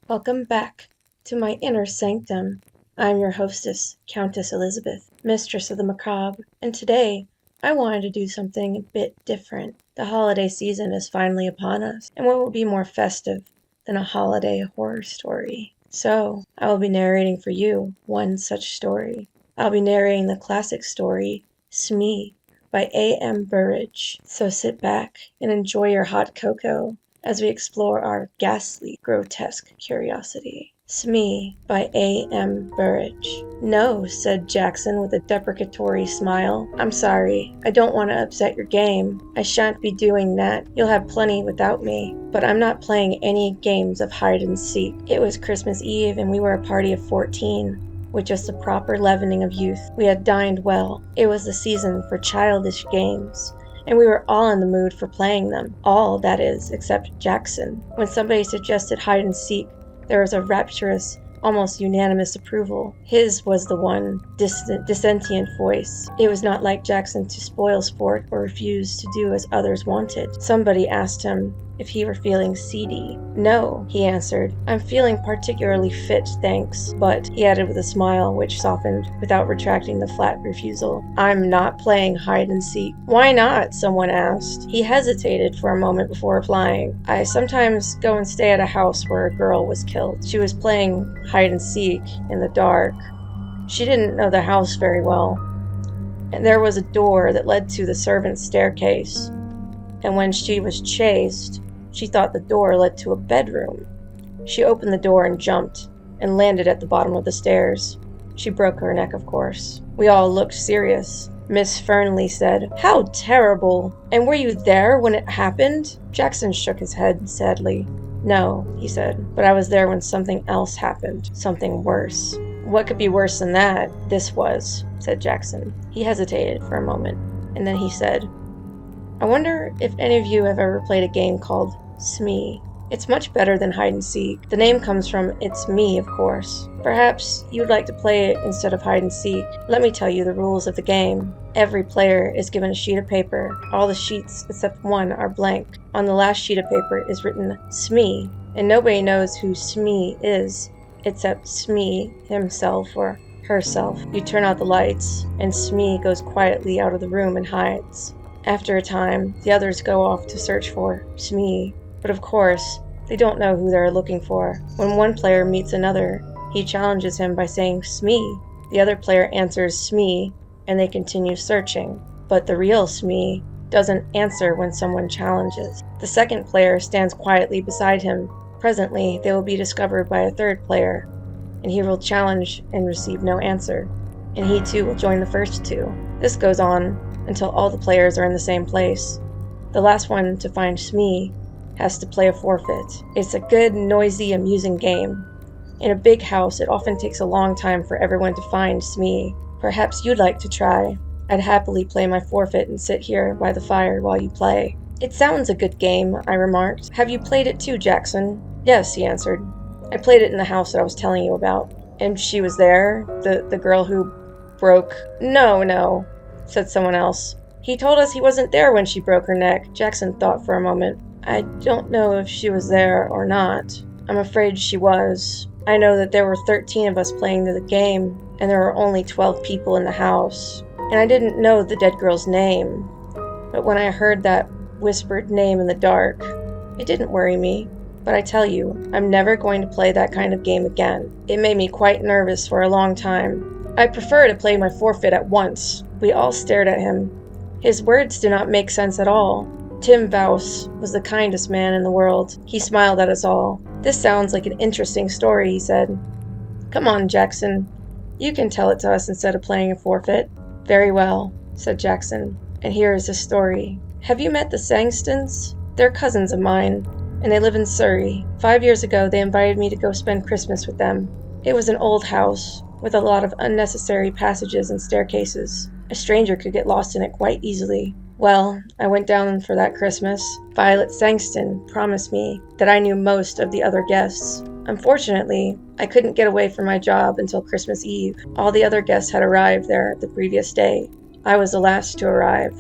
Welcome back to my inner sanctum. I'm your hostess, Countess Elizabeth, mistress of the macabre, and today I wanted to do something a bit different. The holiday season is finally upon us, and what will be more festive than a holiday horror story? So, I will be narrating for you one such story. I'll be narrating the classic story, Smee, by A.M. Burrage. So sit back and enjoy your hot cocoa as we explore our ghastly, grotesque curiosity. Smee by A.M. Burrage. No, said Jackson with a deprecatory smile. I'm sorry. I don't want to upset your game. I shan't be doing that. You'll have plenty without me. But I'm not playing any games of hide and seek. It was Christmas Eve and we were a party of 14. With just the proper leavening of youth. We had dined well. It was the season for childish games, and we were all in the mood for playing them. All, that is, except Jackson. When somebody suggested hide and seek, there was a rapturous, almost unanimous approval. His was the one dissentient voice. It was not like Jackson to spoil sport or refuse to do as others wanted. Somebody asked him if he were feeling seedy. No, he answered. I'm feeling particularly fit, thanks. But, he added with a smile which softened without retracting the flat refusal, I'm not playing hide and seek. Why not? Someone asked. He hesitated for a moment before replying. I sometimes go and stay at a house where a girl was killed. She was playing hide and seek in the dark. She didn't know the house very well, and there was a door that led to the servants' staircase. And when she was chased, she thought the door led to a bedroom. She opened the door and jumped, and landed at the bottom of the stairs. She broke her neck, of course. We all looked serious. Miss Fernley said, How terrible! And were you there when it happened? Jackson shook his head sadly. No, he said, but I was there when something else happened. Something worse. What could be worse than that? This was, said Jackson. He hesitated for a moment, and then he said, I wonder if any of you have ever played a game called Smee. It's much better than hide and seek. The name comes from It's Me, of course. Perhaps you'd like to play it instead of hide and seek. Let me tell you the rules of the game. Every player is given a sheet of paper. All the sheets except one are blank. On the last sheet of paper is written Smee, and nobody knows who Smee is except Smee himself or herself. You turn out the lights, and Smee goes quietly out of the room and hides. After a time, the others go off to search for Smee, but of course, they don't know who they're looking for. When one player meets another, he challenges him by saying Smee. The other player answers Smee, and they continue searching. But the real Smee doesn't answer when someone challenges. The second player stands quietly beside him. Presently, they will be discovered by a third player, and he will challenge and receive no answer, and he too will join the first two. This goes on until all the players are in the same place. The last one to find Smee has to play a forfeit. It's a good, noisy, amusing game. In a big house, it often takes a long time for everyone to find Smee. Perhaps you'd like to try. I'd happily play my forfeit and sit here by the fire while you play. It sounds a good game, I remarked. Have you played it too, Jackson? Yes, he answered. I played it in the house that I was telling you about. And she was there? The girl who broke... No, said someone else. He told us he wasn't there when she broke her neck. Jackson thought for a moment. I don't know if she was there or not. I'm afraid she was. I know that there were 13 of us playing the game, and there were only 12 people in the house. And I didn't know the dead girl's name. But when I heard that whispered name in the dark, it didn't worry me. But I tell you, I'm never going to play that kind of game again. It made me quite nervous for a long time. I prefer to play my forfeit at once. We all stared at him. His words did not make sense at all. Tim Vouse was the kindest man in the world. He smiled at us all. This sounds like an interesting story, he said. Come on, Jackson. You can tell it to us instead of playing a forfeit. Very well, said Jackson. And here is the story. Have you met the Sangstons? They're cousins of mine, and they live in Surrey. 5 years ago, they invited me to go spend Christmas with them. It was an old house, with a lot of unnecessary passages and staircases. A stranger could get lost in it quite easily. Well, I went down for that Christmas. Violet Sangston promised me that I knew most of the other guests. Unfortunately, I couldn't get away from my job until Christmas Eve. All the other guests had arrived there the previous day. I was the last to arrive,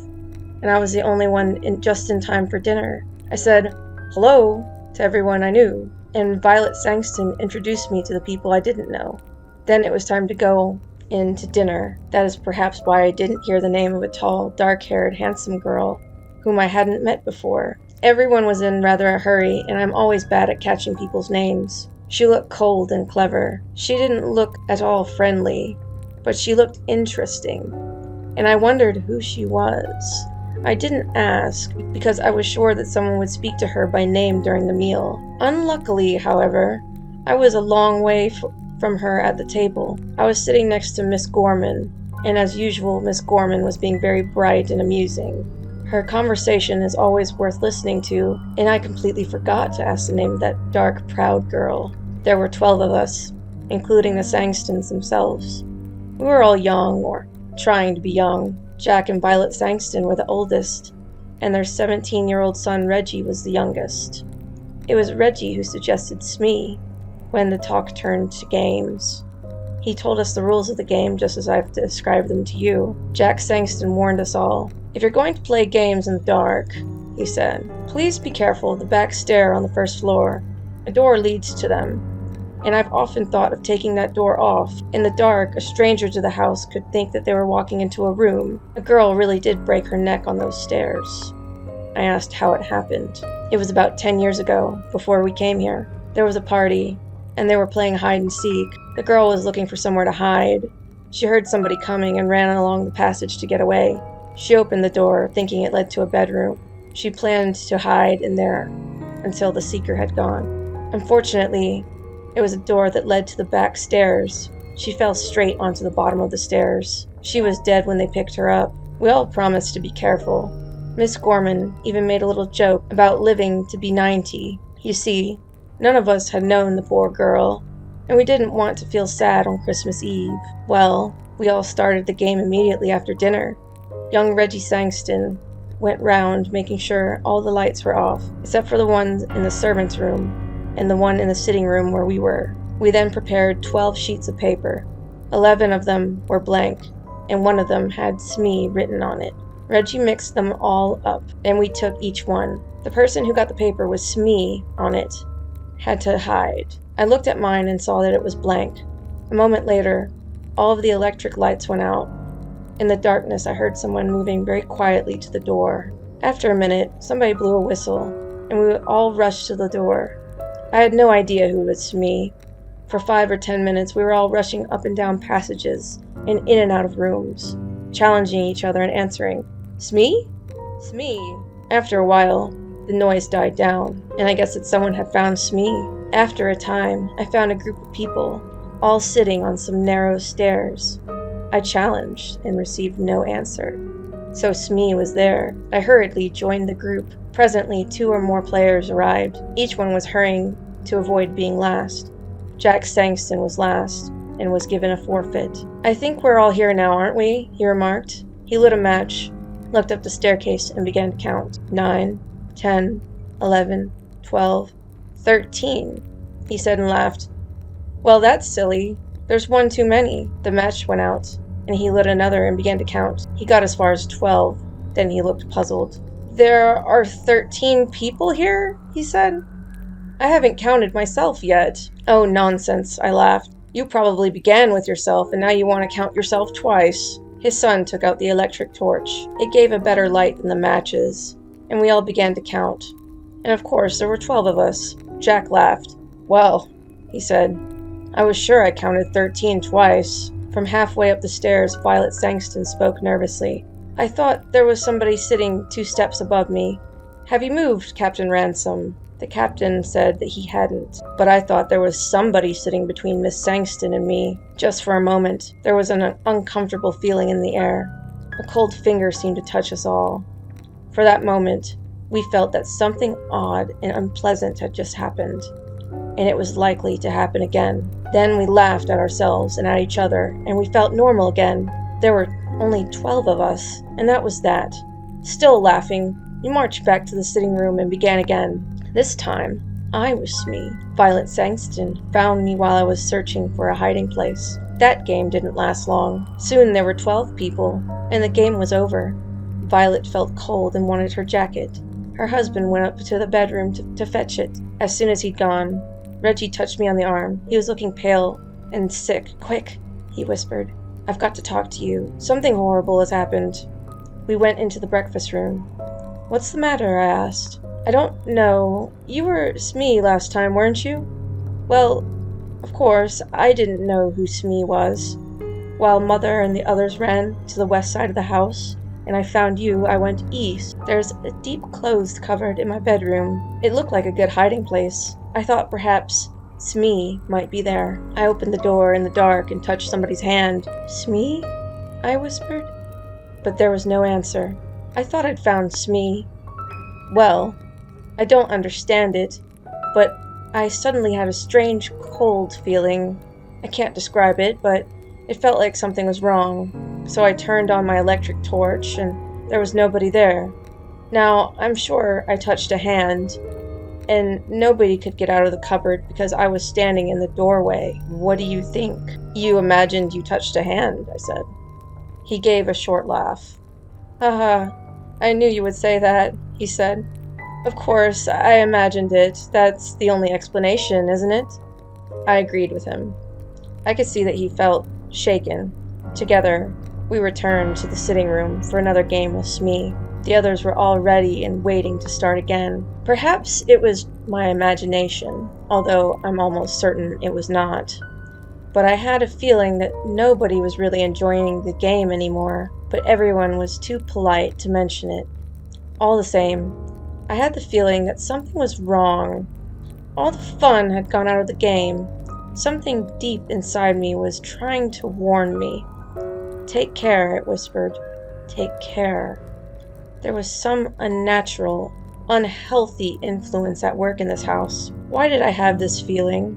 and I was the only one just in time for dinner. I said, "Hello," to everyone I knew, and Violet Sangston introduced me to the people I didn't know. Then it was time to go in to dinner. That is perhaps why I didn't hear the name of a tall, dark-haired, handsome girl whom I hadn't met before. Everyone was in rather a hurry, and I'm always bad at catching people's names. She looked cold and clever. She didn't look at all friendly, but she looked interesting, and I wondered who she was. I didn't ask, because I was sure that someone would speak to her by name during the meal. Unluckily, however, I was a long way from her at the table. I was sitting next to Miss Gorman, and as usual, Miss Gorman was being very bright and amusing. Her conversation is always worth listening to, and I completely forgot to ask the name of that dark, proud girl. There were 12 of us, including the Sangstons themselves. We were all young, or trying to be young. Jack and Violet Sangston were the oldest, and their 17-year-old son Reggie was the youngest. It was Reggie who suggested Smee when the talk turned to games. He told us the rules of the game just as I've described them to you. Jack Sangston warned us all. "If you're going to play games in the dark," he said, "please be careful of the back stair on the first floor. A door leads to them, and I've often thought of taking that door off. In the dark, a stranger to the house could think that they were walking into a room. A girl really did break her neck on those stairs." I asked how it happened. "It was about 10 years ago, before we came here. There was a party, and they were playing hide and seek. The girl was looking for somewhere to hide. She heard somebody coming and ran along the passage to get away. She opened the door, thinking it led to a bedroom. She planned to hide in there until the seeker had gone. Unfortunately, it was a door that led to the back stairs. She fell straight onto the bottom of the stairs. She was dead when they picked her up. We all promised to be careful. Miss Gorman even made a little joke about living to be 90. You see, none of us had known the poor girl, and we didn't want to feel sad on Christmas Eve. Well, we all started the game immediately after dinner. Young Reggie Sangston went round making sure all the lights were off, except for the ones in the servants' room and the one in the sitting room where we were. We then prepared 12 sheets of paper. 11 of them were blank, and one of them had Smee written on it. Reggie mixed them all up, and we took each one. The person who got the paper with Smee on it had to hide. I looked at mine and saw that it was blank. A moment later, all of the electric lights went out. In the darkness, I heard someone moving very quietly to the door. After a minute, somebody blew a whistle, and we all rushed to the door. I had no idea who was Smee. For 5 or 10 minutes, we were all rushing up and down passages and in and out of rooms, challenging each other and answering, "Smee? Smee?" After a while, the noise died down, and I guess that someone had found Smee. After a time, I found a group of people, all sitting on some narrow stairs. I challenged and received no answer. So Smee was there. I hurriedly joined the group. Presently, 2 or more players arrived. Each one was hurrying to avoid being last. Jack Sangston was last, and was given a forfeit. "I think we're all here now, aren't we?" he remarked. He lit a match, looked up the staircase, and began to count. 9, 10, 11, 12, 13, he said and laughed. "Well, that's silly. There's one too many." The match went out, and he lit another and began to count. He got as far as 12. Then he looked puzzled. "There are 13 people here?" he said. "I haven't counted myself yet." "Oh, nonsense," I laughed. "You probably began with yourself, and now you want to count yourself twice." His son took out the electric torch. It gave a better light than the matches, and we all began to count. And of course, there were 12 of us. Jack laughed. "Well," he said, "I was sure I counted 13 twice." From halfway up the stairs, Violet Sangston spoke nervously. "I thought there was somebody sitting 2 steps above me. Have you moved, Captain Ransom?" The captain said that he hadn't, but I thought there was somebody sitting between Miss Sangston and me. Just for a moment, there was an uncomfortable feeling in the air. A cold finger seemed to touch us all. For that moment, we felt that something odd and unpleasant had just happened, and it was likely to happen again. Then we laughed at ourselves and at each other, and we felt normal again. There were only 12 of us, and that was that. Still laughing, we marched back to the sitting room and began again. This time, I was Smee. Violet Sangston found me while I was searching for a hiding place. That game didn't last long. Soon there were 12 people, and the game was over. Violet felt cold and wanted her jacket. Her husband went up to the bedroom to fetch it. As soon as he'd gone, Reggie touched me on the arm. He was looking pale and sick. "Quick," he whispered. "I've got to talk to you. Something horrible has happened." We went into the breakfast room. "What's the matter?" I asked. "I don't know. You were Smee last time, weren't you?" "Well, of course, I didn't know who Smee was. While Mother and the others ran to the west side of the house, and I found you, I went east. There's a deep clothes cupboard in my bedroom. It looked like a good hiding place. I thought perhaps Smee might be there." I opened the door in the dark and touched somebody's hand. "Smee?" I whispered. But there was no answer. "I thought I'd found Smee." "Well, I don't understand it, but I suddenly had a strange cold feeling. I can't describe it, but it felt like something was wrong. So I turned on my electric torch, and there was nobody there. Now, I'm sure I touched a hand, and nobody could get out of the cupboard because I was standing in the doorway. What do you think?" "You imagined you touched a hand," I said. He gave a short laugh. "Haha, I knew you would say that," he said. "Of course, I imagined it. That's the only explanation, isn't it?" I agreed with him. I could see that he felt shaken. Together, we returned to the sitting room for another game of Smee. The others were all ready and waiting to start again. Perhaps it was my imagination, although I'm almost certain it was not. But I had a feeling that nobody was really enjoying the game anymore, but everyone was too polite to mention it. All the same, I had the feeling that something was wrong. All the fun had gone out of the game. Something deep inside me was trying to warn me. "Take care," it whispered. "Take care." There was some unnatural, unhealthy influence at work in this house. Why did I have this feeling?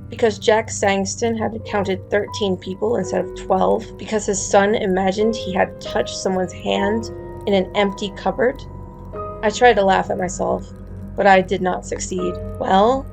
Because Jack Sangston had counted 13 people instead of 12? Because his son imagined he had touched someone's hand in an empty cupboard? I tried to laugh at myself, but I did not succeed. Well,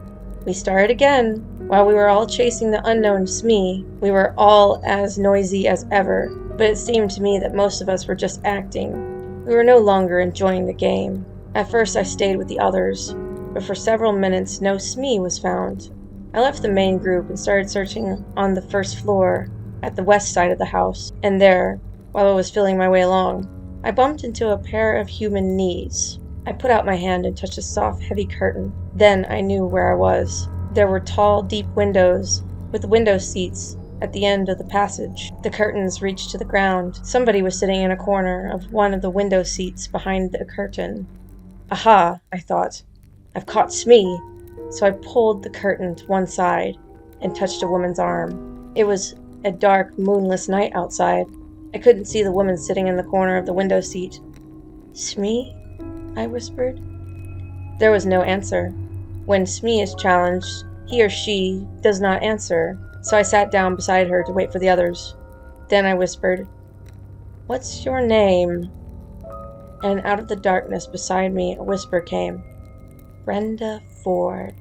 we started again. While we were all chasing the unknown Smee, we were all as noisy as ever, but it seemed to me that most of us were just acting. We were no longer enjoying the game. At first I stayed with the others, but for several minutes no Smee was found. I left the main group and started searching on the first floor at the west side of the house, and there, while I was feeling my way along, I bumped into a pair of human knees. I put out my hand and touched a soft, heavy curtain. Then I knew where I was. There were tall, deep windows, with window seats at the end of the passage. The curtains reached to the ground. Somebody was sitting in a corner of one of the window seats behind the curtain. "Aha," I thought. "I've caught Smee." So I pulled the curtain to one side and touched a woman's arm. It was a dark, moonless night outside. I couldn't see the woman sitting in the corner of the window seat. "Smee?" I whispered. There was no answer. When Smee is challenged, he or she does not answer, so I sat down beside her to wait for the others. Then I whispered, "What's your name?" And out of the darkness beside me a whisper came, "Brenda Ford."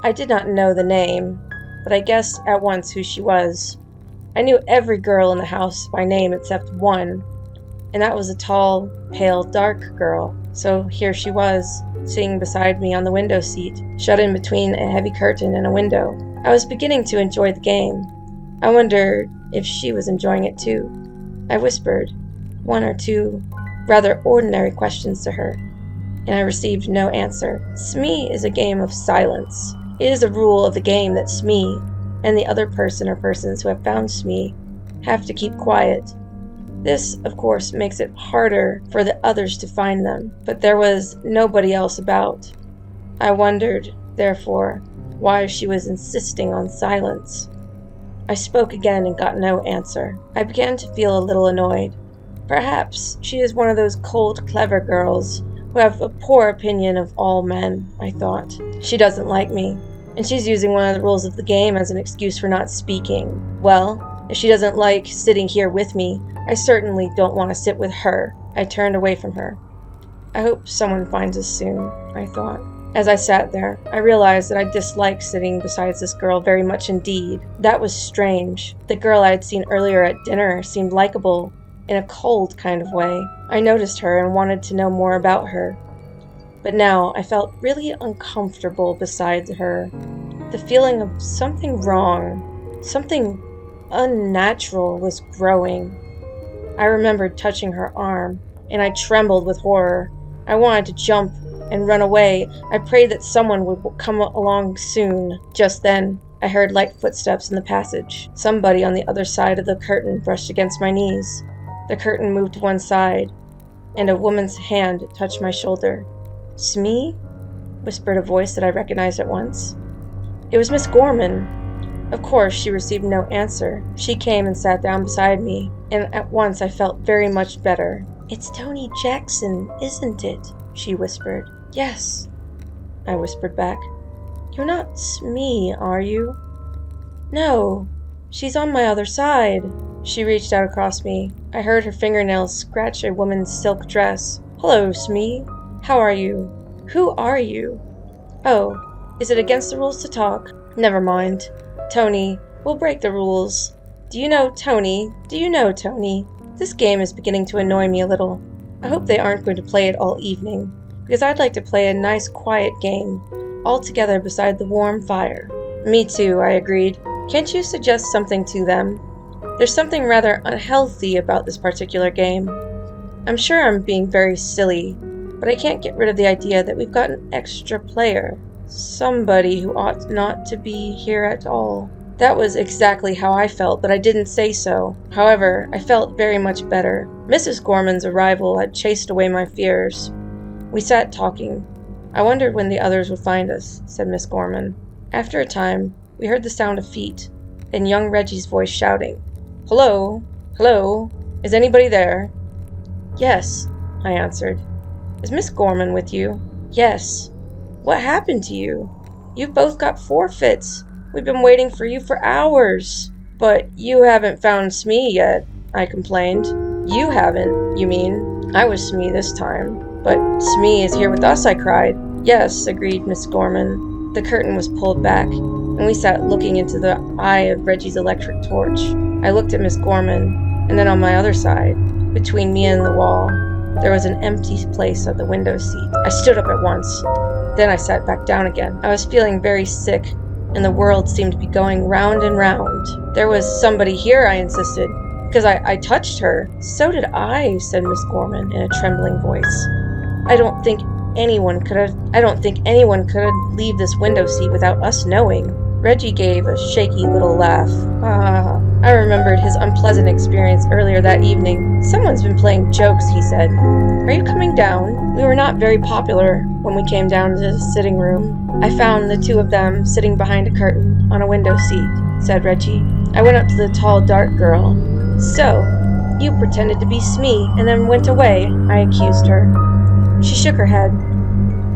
I did not know the name, but I guessed at once who she was. I knew every girl in the house by name except one, and that was a tall, pale, dark girl. So here she was, sitting beside me on the window seat, shut in between a heavy curtain and a window. I was beginning to enjoy the game. I wondered if she was enjoying it too. I whispered one or two rather ordinary questions to her, and I received no answer. Smee is a game of silence. It is a rule of the game that Smee and the other person or persons who have found Smee have to keep quiet. This, of course, makes it harder for the others to find them, but there was nobody else about. I wondered, therefore, why she was insisting on silence. I spoke again and got no answer. I began to feel a little annoyed. Perhaps she is one of those cold, clever girls who have a poor opinion of all men, I thought. She doesn't like me, and she's using one of the rules of the game as an excuse for not speaking. Well, if she doesn't like sitting here with me, I certainly don't want to sit with her. I turned away from her. I hope someone finds us soon, I thought. As I sat there, I realized that I disliked sitting beside this girl very much indeed. That was strange. The girl I had seen earlier at dinner seemed likable in a cold kind of way. I noticed her and wanted to know more about her. But now I felt really uncomfortable beside her. The The feeling of something wrong, something unnatural was growing. I remembered touching her arm, and I trembled with horror. I wanted to jump and run away. I prayed that someone would come along soon. Just then, I heard light footsteps in the passage. Somebody on the other side of the curtain brushed against my knees. The curtain moved to one side, and a woman's hand touched my shoulder. "Smee?" whispered a voice that I recognized at once. It was Miss Gorman. Of course, she received no answer. She came and sat down beside me, and at once I felt very much better. "It's Tony Jackson, isn't it?" she whispered. "Yes," I whispered back. "You're not Smee, are you?" "No, she's on my other side." She reached out across me. I heard her fingernails scratch a woman's silk dress. "Hello, Smee. How are you? Who are you? Oh, is it against the rules to talk? Never mind. Tony, we'll break the rules. Do you know Tony? Do you know Tony? This game is beginning to annoy me a little. I hope they aren't going to play it all evening, because I'd like to play a nice quiet game, all together beside the warm fire." "Me too," I agreed. "Can't you suggest something to them? There's something rather unhealthy about this particular game. I'm sure I'm being very silly, but I can't get rid of the idea that we've got an extra player. Somebody who ought not to be here at all." That was exactly how I felt, but I didn't say so. However, I felt very much better. Mrs. Gorman's arrival had chased away my fears. We sat talking. "I wondered when the others would find us," said Miss Gorman. After a time, we heard the sound of feet, and young Reggie's voice shouting, "Hello? Hello? Is anybody there?" "Yes," I answered. "Is Miss Gorman with you?" "Yes." "What happened to you? You've both got forfeits. We've been waiting for you for hours." "But you haven't found Smee yet," I complained. "You haven't, you mean? I was Smee this time." "But Smee is here with us," I cried. "Yes," agreed Miss Gorman. The curtain was pulled back, and we sat looking into the eye of Reggie's electric torch. I looked at Miss Gorman, and then on my other side, between me and the wall, there was an empty place at the window seat. I stood up at once. Then I sat back down again. I was feeling very sick, and the world seemed to be going round and round. "There was somebody here," I insisted, "because I touched her." "So did I," said Miss Gorman in a trembling voice. I don't think anyone could leave this window seat without us knowing." Reggie gave a shaky little laugh. I remembered his unpleasant experience earlier that evening. "Someone's been playing jokes," he said. "Are you coming down?" We were not very popular when we came down to the sitting room. "I found the two of them sitting behind a curtain on a window seat," said Reggie. I went up to the tall, dark girl. "So, you pretended to be Smee and then went away," I accused her. She shook her head.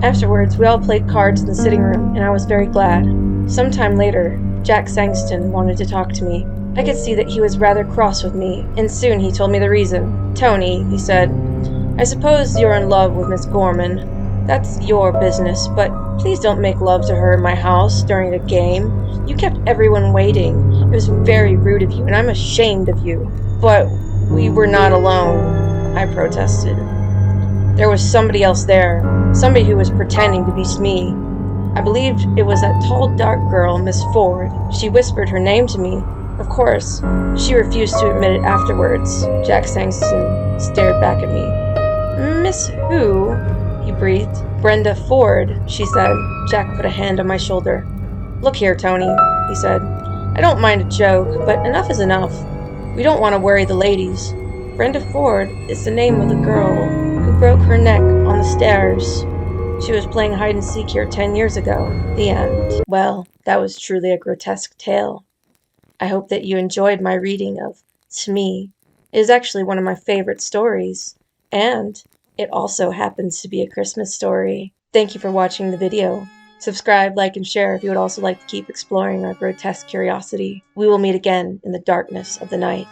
Afterwards, we all played cards in the sitting room, and I was very glad. Sometime later, Jack Sangston wanted to talk to me. I could see that he was rather cross with me, and soon he told me the reason. "Tony," he said, "I suppose you're in love with Miss Gorman. That's your business, but please don't make love to her in my house during a game. You kept everyone waiting. It was very rude of you, and I'm ashamed of you." "But we were not alone," I protested. "There was somebody else there, somebody who was pretending to be Smee. I believed it was that tall, dark girl, Miss Ford. She whispered her name to me. Of course, she refused to admit it afterwards." Jack Sangston stared back at me. "Miss who?" he breathed. "Brenda Ford," she said. Jack put a hand on my shoulder. "Look here, Tony," he said. "I don't mind a joke, but enough is enough. We don't want to worry the ladies. Brenda Ford is the name of the girl who broke her neck on the stairs. She was playing hide-and-seek here 10 years ago." The end. Well, that was truly a grotesque tale. I hope that you enjoyed my reading of Smee. It is actually one of my favorite stories, and it also happens to be a Christmas story. Thank you for watching the video. Subscribe, like, and share if you would also like to keep exploring our grotesque curiosity. We will meet again in the darkness of the night.